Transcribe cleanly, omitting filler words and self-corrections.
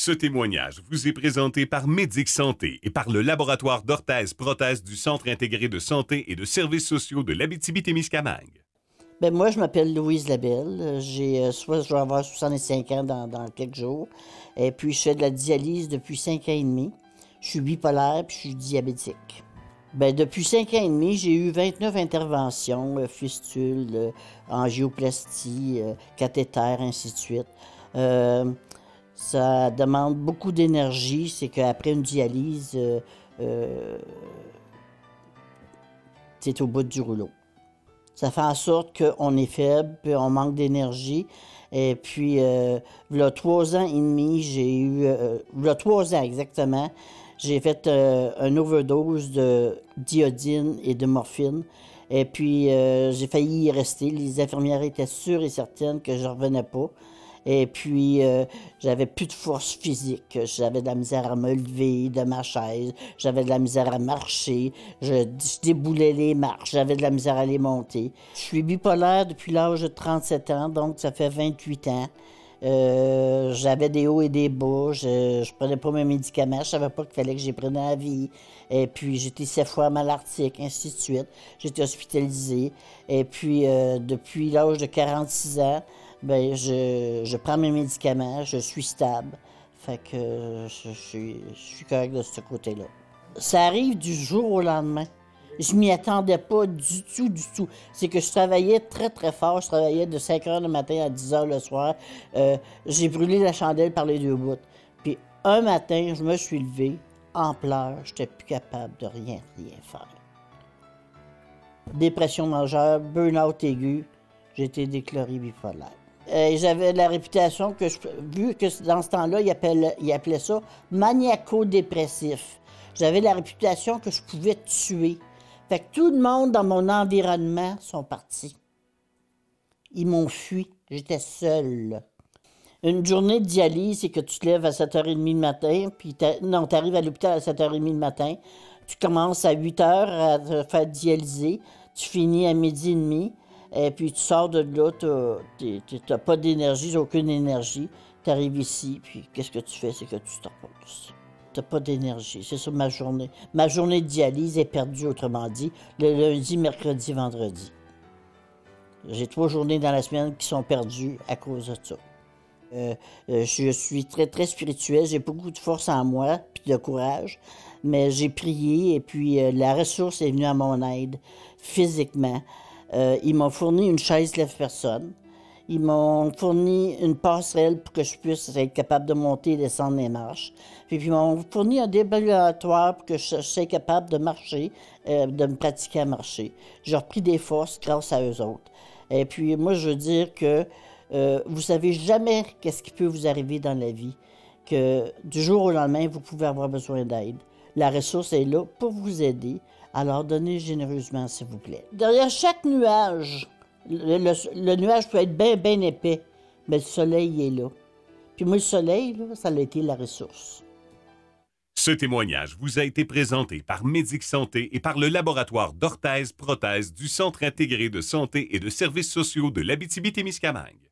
Ce témoignage vous est présenté par Médic Santé et par le laboratoire d'orthèse-prothèse du Centre intégré de santé et de services sociaux de l'Abitibi-Témiscamingue. Ben moi, je m'appelle Louise Labelle. Je vais avoir 65 ans dans quelques jours. Et puis, je fais de la dialyse depuis 5 ans et demi. Je suis bipolaire puis je suis diabétique. Ben, depuis 5 ans et demi, j'ai eu 29 interventions, fistules, angioplastie, cathéter, ainsi de suite. Ça demande beaucoup d'énergie. C'est qu'après une dialyse, c'est au bout du rouleau. Ça fait en sorte qu'on est faible, puis on manque d'énergie. Et puis, il y a 3 ans et demi, il y a 3 ans exactement, j'ai fait une overdose de d'iodine et de morphine. Et puis, j'ai failli y rester. Les infirmières étaient sûres et certaines que je ne revenais pas. Et puis, j'avais plus de force physique. J'avais de la misère à me lever de ma chaise. J'avais de la misère à marcher. Je déboulais les marches. J'avais de la misère à les monter. Je suis bipolaire depuis l'âge de 37 ans, donc ça fait 28 ans. J'avais des hauts et des bas. Je prenais pas mes médicaments. Je savais pas qu'il fallait que j'y prenne à la vie. Et puis, j'étais 7 fois malartique, ainsi de suite. J'étais hospitalisée. Et puis, depuis l'âge de 46 ans, ben je prends mes médicaments, je suis stable. Fait que je suis correct de ce côté-là. Ça arrive du jour au lendemain. Je m'y attendais pas du tout, du tout. C'est que je travaillais très, très fort. Je travaillais de 5 heures le matin à 10 heures le soir. J'ai brûlé la chandelle par les 2 bouts. Puis un matin, je me suis levé en pleurs. J'étais plus capable de rien faire. Dépression majeure, burn-out aigu. J'ai été déclaré bipolaire. J'avais la réputation que, vu que dans ce temps-là, il appelait ça maniaco-dépressif. J'avais la réputation que je pouvais tuer. Fait que tout le monde dans mon environnement sont partis. Ils m'ont fui. J'étais seule. Une journée de dialyse, c'est que tu te lèves à 7h30 le matin, puis tu arrives à l'hôpital à 7h30 le matin. Tu commences à 8h à te faire dialyser. Tu finis à 12h30. Et puis tu sors de là, tu n'as pas d'énergie, aucune énergie. Tu arrives ici, puis qu'est-ce que tu fais? C'est que tu te reposes. Tu n'as pas d'énergie. C'est ça ma journée. Ma journée de dialyse est perdue, autrement dit, le lundi, mercredi, vendredi. J'ai 3 journées dans la semaine qui sont perdues à cause de ça. Je suis très, très spirituel. J'ai beaucoup de force en moi, puis de courage. Mais j'ai prié, et puis la ressource est venue à mon aide, physiquement. Ils m'ont fourni une chaise lève-personne. Ils m'ont fourni une passerelle pour que je puisse être capable de monter et descendre les marches. Puis ils m'ont fourni un déambulatoire pour que je sois capable de marcher, de me pratiquer à marcher. J'ai repris des forces grâce à eux autres. Et puis moi, je veux dire que vous savez jamais qu'est-ce qui peut vous arriver dans la vie, que du jour au lendemain, vous pouvez avoir besoin d'aide. La ressource est là pour vous aider. Alors, donnez généreusement, s'il vous plaît. Derrière chaque nuage, le nuage peut être bien, bien épais, mais le soleil est là. Puis moi, le soleil, là, ça a été la ressource. Ce témoignage vous a été présenté par Médic Santé et par le laboratoire d'orthèse-prothèse du Centre intégré de santé et de services sociaux de l'Abitibi-Témiscamingue.